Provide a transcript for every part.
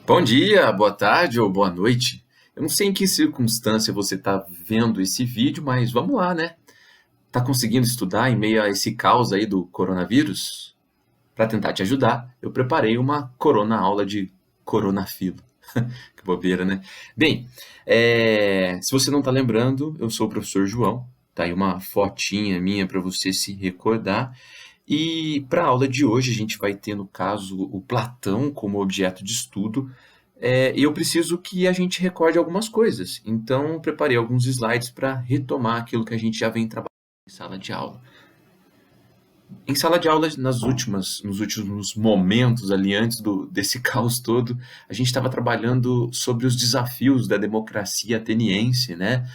Bom dia, boa tarde ou boa noite. Eu não sei em que circunstância você está vendo esse vídeo, mas vamos lá, né? Tá conseguindo estudar em meio a esse caos aí do coronavírus? Para tentar te ajudar, eu preparei uma corona aula de coronafilo. Que bobeira, né? Bem, se você não está lembrando, eu sou o professor João. Tá aí uma fotinha minha para você se recordar. E para a aula de hoje, a gente vai ter, no caso, o Platão como objeto de estudo. E eu preciso que a gente recorde algumas coisas. Então, preparei alguns slides para retomar aquilo que a gente já vem trabalhando em sala de aula. Em sala de aula, nos últimos momentos ali antes desse caos todo, a gente estava trabalhando sobre os desafios da democracia ateniense, né?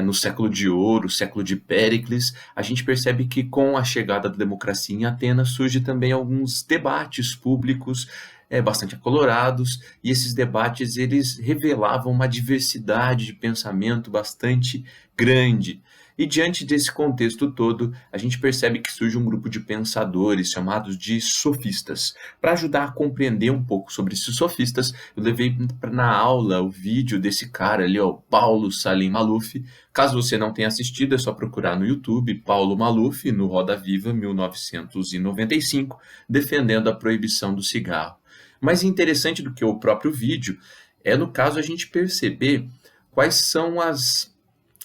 No século de ouro, século de Péricles, a gente percebe que com a chegada da democracia em Atenas surge também alguns debates públicos bastante acolorados, e esses debates eles revelavam uma diversidade de pensamento bastante grande. E diante desse contexto todo, a gente percebe que surge um grupo de pensadores chamados de sofistas. Para ajudar a compreender um pouco sobre esses sofistas, eu levei na aula o vídeo desse cara ali, ó, Paulo Salim Maluf. Caso você não tenha assistido, é só procurar no YouTube Paulo Maluf, no Roda Viva 1995, defendendo a proibição do cigarro. Mais interessante do que o próprio vídeo é, no caso, a gente perceber quais são as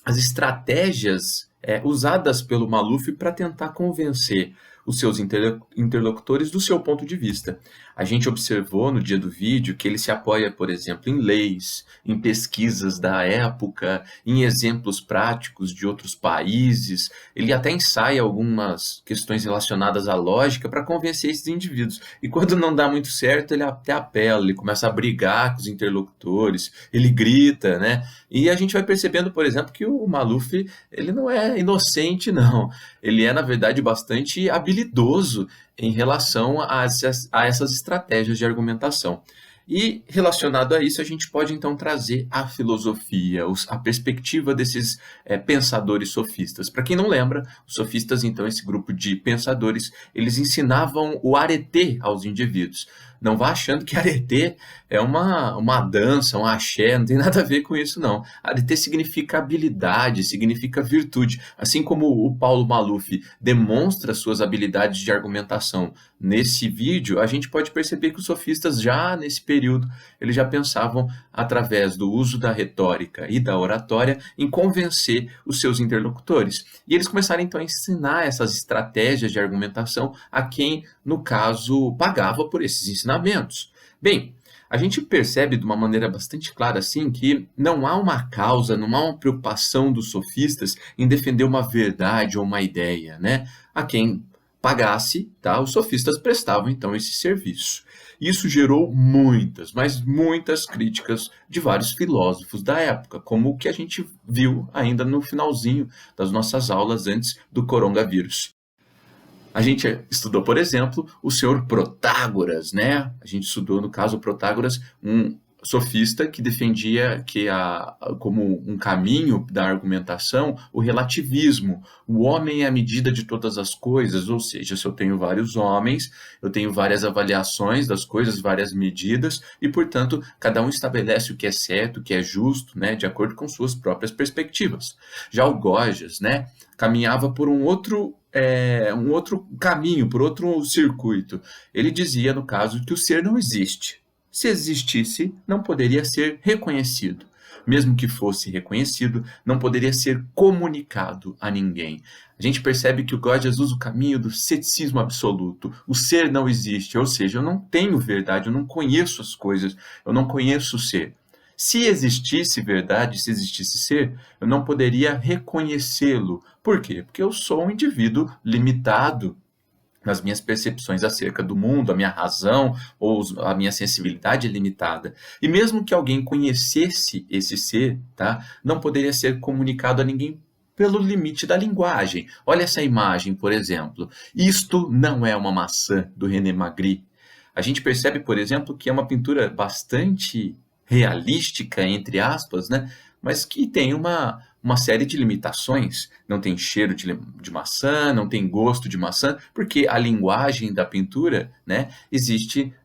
estratégias usadas pelo Maluf para tentar convencer os seus interlocutores do seu ponto de vista. A gente observou no dia do vídeo que ele se apoia, por exemplo, em leis, em pesquisas da época, em exemplos práticos de outros países. Ele até ensaia algumas questões relacionadas à lógica para convencer esses indivíduos. E quando não dá muito certo, ele até apela, ele começa a brigar com os interlocutores, ele grita, né? E a gente vai percebendo, por exemplo, que o Maluf, ele não é inocente, não. Ele é, na verdade, bastante habilidoso em relação a essas estratégias de argumentação. E relacionado a isso, a gente pode então trazer a filosofia, a perspectiva desses pensadores sofistas. Para quem não lembra, os sofistas, então, esse grupo de pensadores, eles ensinavam o arete aos indivíduos. Não vá achando que arete é uma dança, um axé, não tem nada a ver com isso, não. Arete significa habilidade, significa virtude. Assim como o Paulo Maluf demonstra suas habilidades de argumentação nesse vídeo, a gente pode perceber que os sofistas já nesse período, eles já pensavam através do uso da retórica e da oratória em convencer os seus interlocutores. E eles começaram então a ensinar essas estratégias de argumentação a quem, no caso, pagava por esses ensinamentos. Bem, a gente percebe de uma maneira bastante clara assim que não há uma causa, não há uma preocupação dos sofistas em defender uma verdade ou uma ideia, né? A quem pagasse, tá? Os sofistas prestavam então esse serviço. Isso gerou muitas, mas muitas críticas de vários filósofos da época, como o que a gente viu ainda no finalzinho das nossas aulas antes do coronavírus. A gente estudou, por exemplo, o senhor Protágoras, né? A gente estudou, no caso, o Protágoras, um sofista que defendia como um caminho da argumentação o relativismo. O homem é a medida de todas as coisas, ou seja, se eu tenho vários homens, eu tenho várias avaliações das coisas, várias medidas, e, portanto, cada um estabelece o que é certo, o que é justo, né, de acordo com suas próprias perspectivas. Já o Gorgias, né, caminhava por um outro caminho, por outro circuito. Ele dizia, no caso, que o ser não existe. Se existisse, não poderia ser reconhecido. Mesmo que fosse reconhecido, não poderia ser comunicado a ninguém. A gente percebe que o Gorgias usa o caminho do ceticismo absoluto. O ser não existe, ou seja, eu não tenho verdade, eu não conheço as coisas, eu não conheço o ser. Se existisse verdade, se existisse ser, eu não poderia reconhecê-lo. Por quê? Porque eu sou um indivíduo limitado nas minhas percepções acerca do mundo, a minha razão ou a minha sensibilidade é limitada. E mesmo que alguém conhecesse esse ser, tá, não poderia ser comunicado a ninguém pelo limite da linguagem. Olha essa imagem, por exemplo. Isto não é uma maçã, do René Magritte. A gente percebe, por exemplo, que é uma pintura bastante realística, entre aspas, né? mas que tem uma série de limitações. Não tem cheiro de maçã, não tem gosto de maçã, porque a linguagem da pintura, né,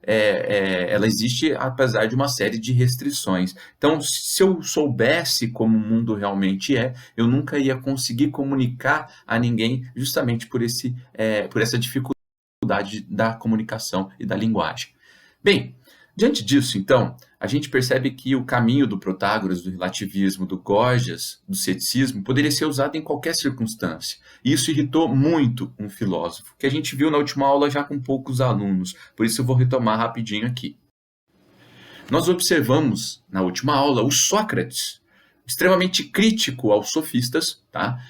ela existe apesar de uma série de restrições. Então, se eu soubesse como o mundo realmente é, eu nunca ia conseguir comunicar a ninguém justamente por essa dificuldade da comunicação e da linguagem. Bem, diante disso, então, a gente percebe que o caminho do Protágoras, do relativismo, do Gorgias, do ceticismo, poderia ser usado em qualquer circunstância. E isso irritou muito um filósofo, que a gente viu na última aula já com poucos alunos, por isso eu vou retomar rapidinho aqui. Nós observamos na última aula o Sócrates, extremamente crítico aos sofistas, tá?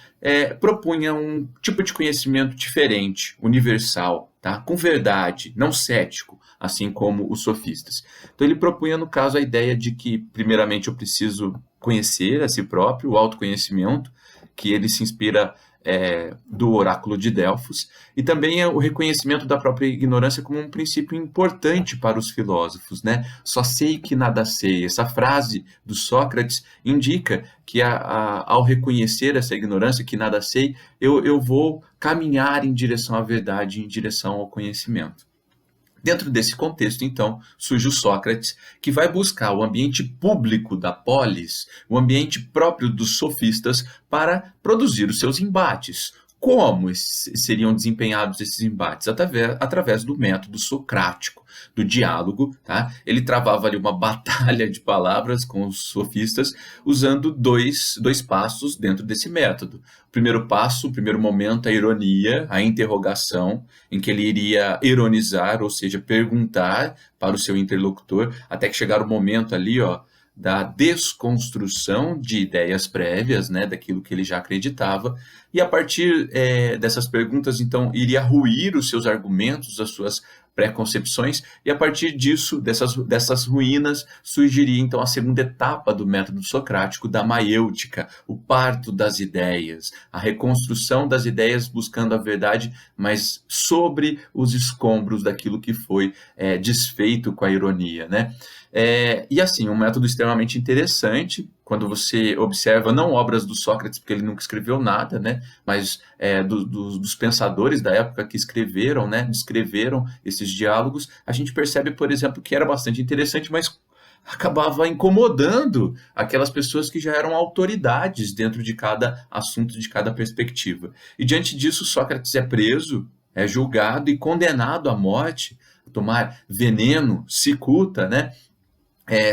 Propunha um tipo de conhecimento diferente, universal, tá? Com verdade, não cético, assim como os sofistas. Então ele propunha, no caso, a ideia de que, primeiramente, eu preciso conhecer a si próprio, o autoconhecimento, que ele se inspira do oráculo de Delfos, e também o reconhecimento da própria ignorância como um princípio importante para os filósofos, né? Só sei que nada sei. Essa frase do Sócrates indica que ao reconhecer essa ignorância, que nada sei, eu vou caminhar em direção à verdade, em direção ao conhecimento. Dentro desse contexto, então, surge o Sócrates, que vai buscar o ambiente público da polis, o ambiente próprio dos sofistas, para produzir os seus embates. Como seriam desempenhados esses embates? Através do método socrático, do diálogo. Tá? Ele travava ali uma batalha de palavras com os sofistas, usando dois passos dentro desse método. O primeiro passo, o primeiro momento, a ironia, a interrogação, em que ele iria ironizar, ou seja, perguntar para o seu interlocutor, até que chegar o momento ali, da desconstrução de ideias prévias, né, daquilo que ele já acreditava, e a partir dessas perguntas, então, iria ruir os seus argumentos, as suas preconcepções, e a partir disso, dessas ruínas, surgiria então a segunda etapa do método socrático, da maiêutica, o parto das ideias, a reconstrução das ideias buscando a verdade, mas sobre os escombros daquilo que foi desfeito com a ironia, né? E assim, um método extremamente interessante, quando você observa não obras do Sócrates, porque ele nunca escreveu nada, né, mas dos pensadores da época que escreveram, né, descreveram esses diálogos, a gente percebe, por exemplo, que era bastante interessante, mas acabava incomodando aquelas pessoas que já eram autoridades dentro de cada assunto, de cada perspectiva. E diante disso, Sócrates é preso, é julgado e condenado à morte, a tomar veneno, cicuta, né?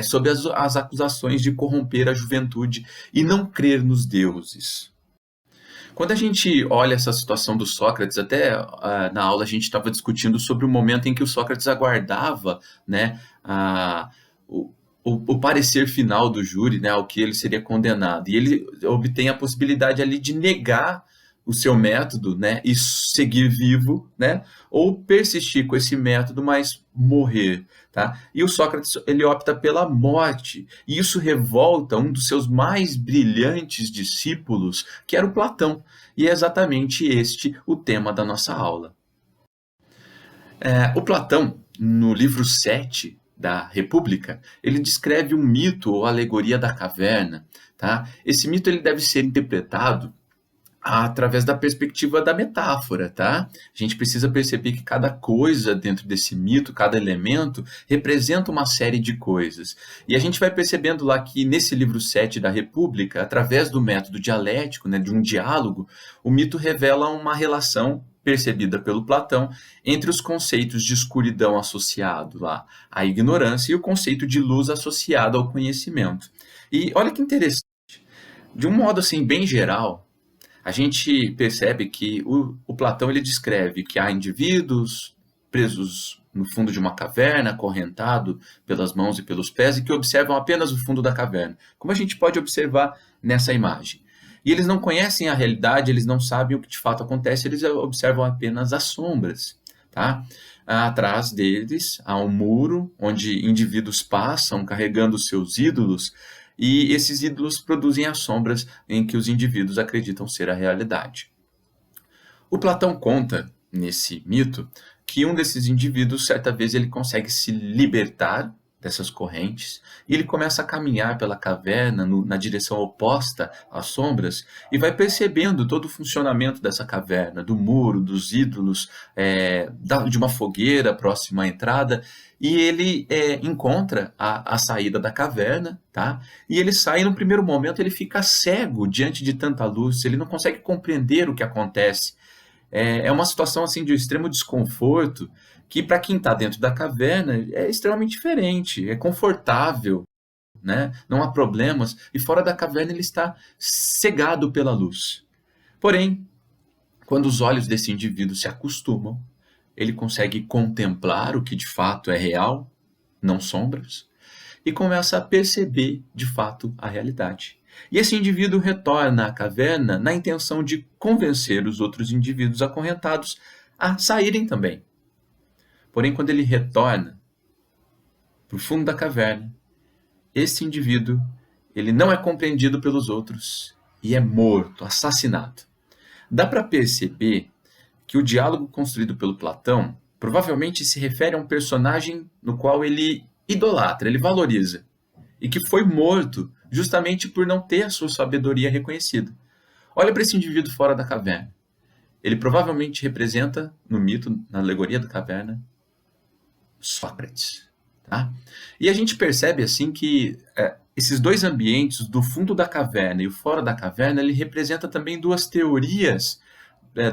Sob as acusações de corromper a juventude e não crer nos deuses. Quando a gente olha essa situação do Sócrates, até na aula a gente estava discutindo sobre o momento em que o Sócrates aguardava, né, o parecer final do júri, né, ao que ele seria condenado. E ele obtém a possibilidade ali de negar o seu método, né, e seguir vivo, né, ou persistir com esse método, mas morrer, tá? E o Sócrates, ele opta pela morte, e isso revolta um dos seus mais brilhantes discípulos, que era o Platão, e é exatamente este o tema da nossa aula. O Platão, no livro 7 da República, ele descreve um mito ou alegoria da caverna, tá? Esse mito ele deve ser interpretado através da perspectiva da metáfora, tá? A gente precisa perceber que cada coisa dentro desse mito, cada elemento, representa uma série de coisas. E a gente vai percebendo lá que nesse livro 7 da República, através do método dialético, né, de um diálogo, o mito revela uma relação percebida pelo Platão entre os conceitos de escuridão associado lá à ignorância e o conceito de luz associado ao conhecimento. E olha que interessante, de um modo assim bem geral, a gente percebe que o Platão ele descreve que há indivíduos presos no fundo de uma caverna, acorrentado pelas mãos e pelos pés, e que observam apenas o fundo da caverna, como a gente pode observar nessa imagem. E eles não conhecem a realidade, eles não sabem o que de fato acontece, eles observam apenas as sombras. Tá? Atrás deles há um muro onde indivíduos passam carregando seus ídolos, e esses ídolos produzem as sombras em que os indivíduos acreditam ser a realidade. O Platão conta, nesse mito, que um desses indivíduos, certa vez, ele consegue se libertar dessas correntes, e ele começa a caminhar pela caverna na direção oposta às sombras e vai percebendo todo o funcionamento dessa caverna, do muro, dos ídolos, de uma fogueira próxima à entrada, e ele encontra a saída da caverna, tá? E ele sai, no primeiro momento, ele fica cego diante de tanta luz, ele não consegue compreender o que acontece. É uma situação assim de extremo desconforto, que para quem está dentro da caverna é extremamente diferente, é confortável, né? Não há problemas, e fora da caverna ele está cegado pela luz. Porém, quando os olhos desse indivíduo se acostumam, ele consegue contemplar o que de fato é real, não sombras, e começa a perceber de fato a realidade. E esse indivíduo retorna à caverna na intenção de convencer os outros indivíduos acorrentados a saírem também. Porém, quando ele retorna para o fundo da caverna, esse indivíduo ele não é compreendido pelos outros e é morto, assassinado. Dá para perceber que o diálogo construído pelo Platão provavelmente se refere a um personagem no qual ele idolatra, ele valoriza, e que foi morto justamente por não ter a sua sabedoria reconhecida. Olha para esse indivíduo fora da caverna. Ele provavelmente representa, no mito, na alegoria da caverna, Sócrates. Tá? E a gente percebe assim que esses dois ambientes, do fundo da caverna e o fora da caverna, ele representa também duas teorias,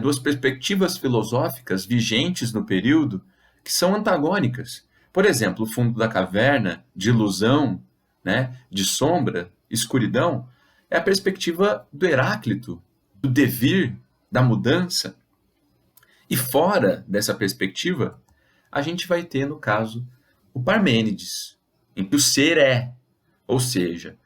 duas perspectivas filosóficas vigentes no período, que são antagônicas. Por exemplo, o fundo da caverna, de ilusão, né, de sombra, escuridão, é a perspectiva do Heráclito, do devir, da mudança. E fora dessa perspectiva, a gente vai ter, no caso, o Parmênides, em que o ser é, ou seja,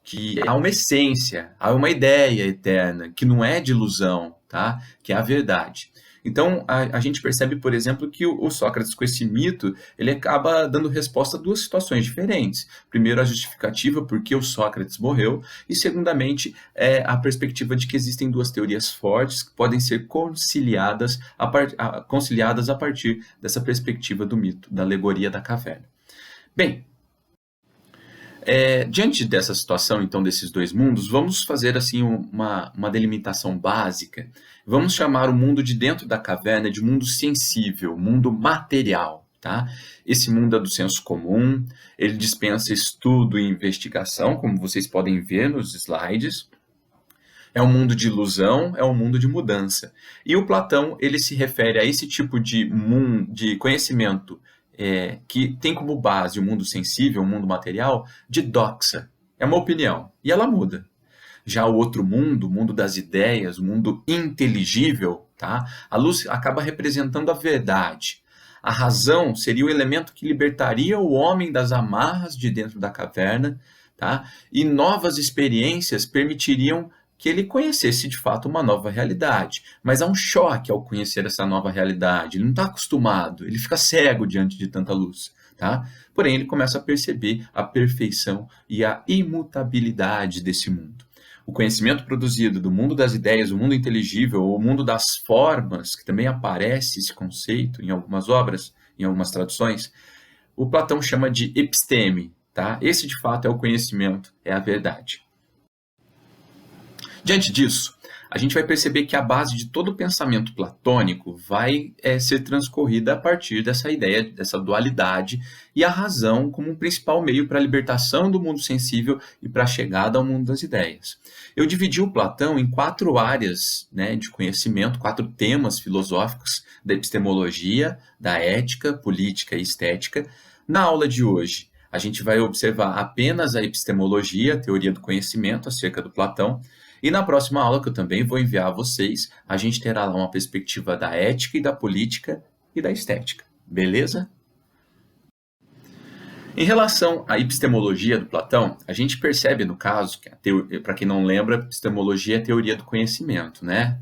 que há uma essência, há uma ideia eterna, que não é de ilusão, tá? Que é a verdade. Então, a gente percebe, por exemplo, que o Sócrates, com esse mito, ele acaba dando resposta a duas situações diferentes. Primeiro, a justificativa por que o Sócrates morreu, e, segundamente, a perspectiva de que existem duas teorias fortes que podem ser conciliadas a partir dessa perspectiva do mito, da alegoria da caverna. Bem, diante dessa situação, então, desses dois mundos, vamos fazer assim uma delimitação básica. Vamos chamar o mundo de dentro da caverna de mundo sensível, mundo material. Tá? Esse mundo é do senso comum, ele dispensa estudo e investigação, como vocês podem ver nos slides. É um mundo de ilusão, é um mundo de mudança. E o Platão, ele se refere a esse tipo de conhecimento que tem como base o mundo sensível, o mundo material, de doxa. É uma opinião, e ela muda. Já o outro mundo, o mundo das ideias, o mundo inteligível, tá? A luz acaba representando a verdade. A razão seria o elemento que libertaria o homem das amarras de dentro da caverna, tá? E novas experiências permitiriam que ele conhecesse de fato uma nova realidade. Mas há um choque ao conhecer essa nova realidade. Ele não está acostumado, ele fica cego diante de tanta luz. Tá? Porém, ele começa a perceber a perfeição e a imutabilidade desse mundo. O conhecimento produzido do mundo das ideias, o mundo inteligível, o mundo das formas, que também aparece esse conceito em algumas obras, em algumas traduções, o Platão chama de episteme. Tá? Esse, de fato, é o conhecimento, é a verdade. Diante disso, a gente vai perceber que a base de todo o pensamento platônico vai ser transcorrida a partir dessa ideia, dessa dualidade, e a razão como um principal meio para a libertação do mundo sensível e para a chegada ao mundo das ideias. Eu dividi o Platão em 4 áreas, né, de conhecimento, 4 temas filosóficos da epistemologia, da ética, política e estética. Na aula de hoje, a gente vai observar apenas a epistemologia, a teoria do conhecimento acerca do Platão. E na próxima aula, que eu também vou enviar a vocês, a gente terá lá uma perspectiva da ética e da política e da estética. Beleza? Em relação à epistemologia do Platão, a gente percebe, no caso, que para quem não lembra, epistemologia é a teoria do conhecimento, né?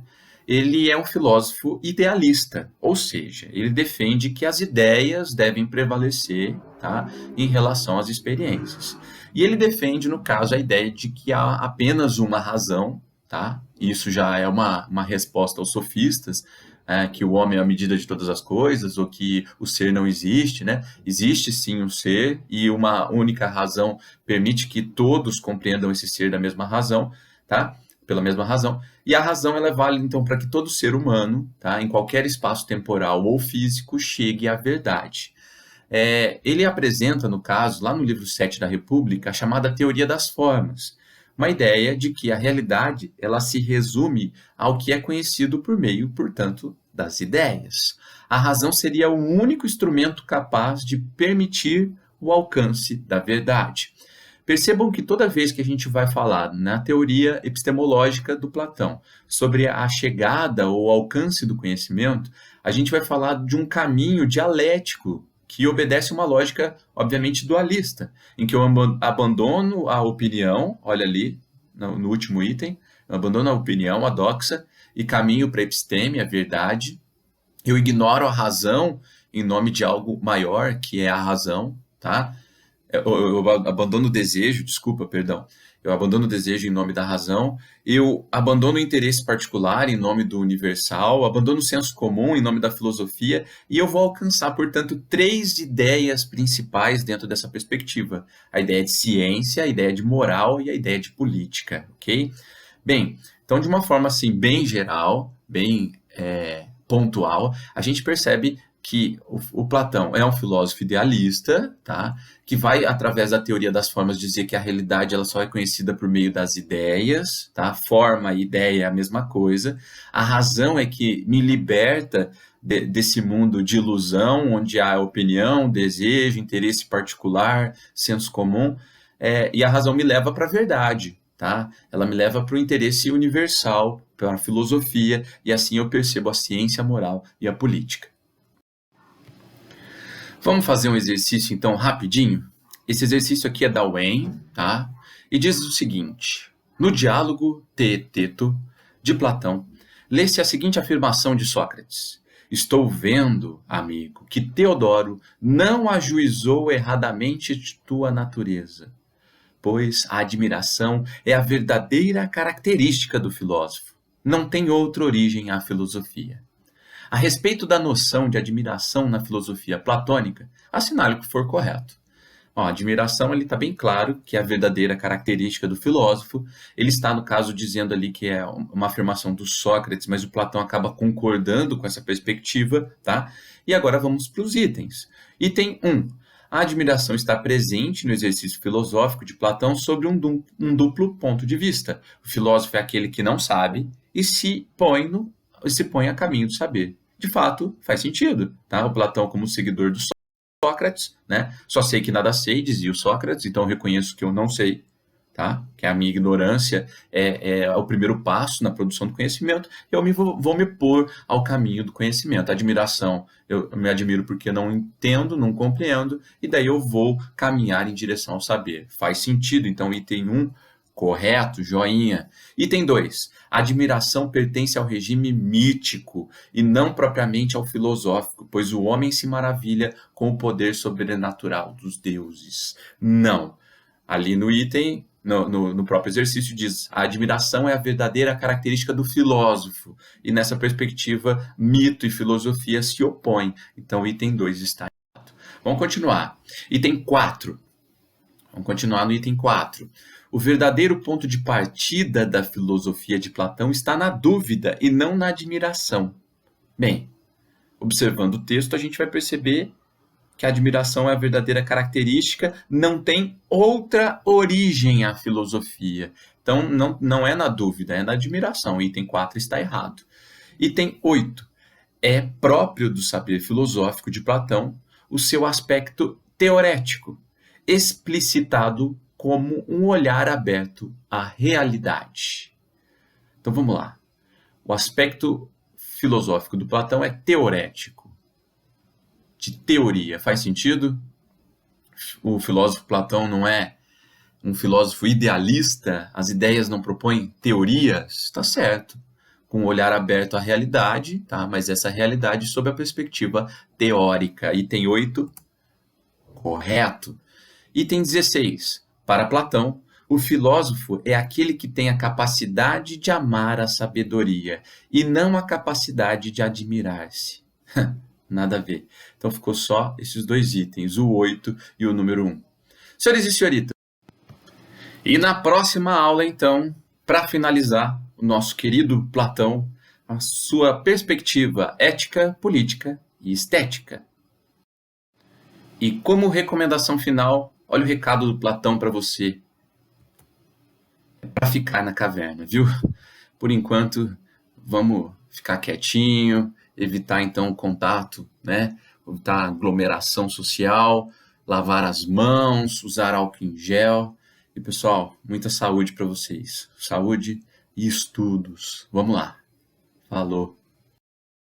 Ele é um filósofo idealista, ou seja, ele defende que as ideias devem prevalecer, tá, em relação às experiências. E ele defende, no caso, a ideia de que há apenas uma razão, tá? Isso já é uma resposta aos sofistas, que o homem é a medida de todas as coisas, ou que o ser não existe, né? Existe sim um ser, e uma única razão permite que todos compreendam esse ser da mesma razão, tá? Pela mesma razão. E a razão ela é válida, então, para que todo ser humano, tá? Em qualquer espaço temporal ou físico, chegue à verdade. Ele apresenta, no caso, lá no livro 7 da República, a chamada teoria das formas, uma ideia de que a realidade ela se resume ao que é conhecido por meio, portanto, das ideias. A razão seria o único instrumento capaz de permitir o alcance da verdade. Percebam que toda vez que a gente vai falar na teoria epistemológica do Platão sobre a chegada ou alcance do conhecimento, a gente vai falar de um caminho dialético que obedece uma lógica, obviamente, dualista, em que eu abandono a opinião, olha ali, no último item, eu abandono a opinião, a doxa, e caminho para a episteme, a verdade. Eu ignoro a razão em nome de algo maior, que é a razão, tá? Eu abandono o desejo, desculpa, perdão. Eu abandono o desejo em nome da razão, eu abandono o interesse particular em nome do universal, abandono o senso comum em nome da filosofia, e eu vou alcançar, portanto, 3 ideias principais dentro dessa perspectiva. A ideia de ciência, a ideia de moral e a ideia de política, ok? Bem, então de uma forma assim, bem geral, bem pontual, a gente percebe que o Platão é um filósofo idealista, tá? Que vai, através da teoria das formas, dizer que a realidade ela só é conhecida por meio das ideias, tá? Forma e ideia é a mesma coisa. A razão é que me liberta desse mundo de ilusão, onde há opinião, desejo, interesse particular, senso comum, e a razão me leva para a verdade, tá? Ela me leva para o interesse universal, para a filosofia, e assim eu percebo a ciência, a moral e a política. Vamos fazer um exercício, então, rapidinho? Esse exercício aqui é da UEM, tá? E diz o seguinte: no diálogo Teeteto, de Platão, lê-se a seguinte afirmação de Sócrates: estou vendo, amigo, que Teodoro não ajuizou erradamente tua natureza, pois a admiração é a verdadeira característica do filósofo. Não tem outra origem à filosofia. A respeito da noção de admiração na filosofia platônica, assinale o que for correto. A admiração está bem claro que é a verdadeira característica do filósofo. Ele está, no caso, dizendo ali que é uma afirmação do Sócrates, mas o Platão acaba concordando com essa perspectiva, tá? E agora vamos para os itens. Item 1. A admiração está presente no exercício filosófico de Platão sobre um duplo ponto de vista. O filósofo é aquele que não sabe e se põe a caminho do saber. De fato, faz sentido, tá? O Platão, como seguidor do Sócrates, né? Só sei que nada sei, dizia o Sócrates, então eu reconheço que eu não sei, tá? Que a minha ignorância é o primeiro passo na produção do conhecimento, e eu vou me pôr ao caminho do conhecimento. A admiração, eu me admiro porque não entendo, não compreendo, e daí eu vou caminhar em direção ao saber. Faz sentido, então, item 1, correto, joinha. Item 2. A admiração pertence ao regime mítico e não propriamente ao filosófico, pois o homem se maravilha com o poder sobrenatural dos deuses. Não. Ali no item, no próprio exercício, diz: a admiração é a verdadeira característica do filósofo. E nessa perspectiva, mito e filosofia se opõem. Então, o item 2 está errado. Vamos continuar. Item 4. Vamos continuar no item 4. O verdadeiro ponto de partida da filosofia de Platão está na dúvida e não na admiração. Bem, observando o texto, a gente vai perceber que a admiração é a verdadeira característica, não tem outra origem à filosofia. Então, não é na dúvida, é na admiração. O item 4 está errado. Item 8. É próprio do saber filosófico de Platão o seu aspecto teorético, explicitado como um olhar aberto à realidade. Então vamos lá. O aspecto filosófico do Platão é teorético, de teoria. Faz sentido? O filósofo Platão não é um filósofo idealista? As ideias não propõem teorias? Está certo. Com um olhar aberto à realidade, tá? Mas essa realidade sob a perspectiva teórica. Item 8, correto. Item 16. Para Platão, O filósofo é aquele que tem a capacidade de amar a sabedoria e não a capacidade de admirar-se. Nada a ver. Então ficou só esses dois itens, o 8 e o número 1. Senhores e senhoritas, e na próxima aula, então, para finalizar, o nosso querido Platão, a sua perspectiva ética, política e estética. E como recomendação final, olha o recado do Platão para você. É para ficar na caverna, viu? Por enquanto, vamos ficar quietinho, evitar então o contato, né? Evitar aglomeração social, lavar as mãos, usar álcool em gel. E pessoal, muita saúde para vocês. Saúde e estudos. Vamos lá. Falou.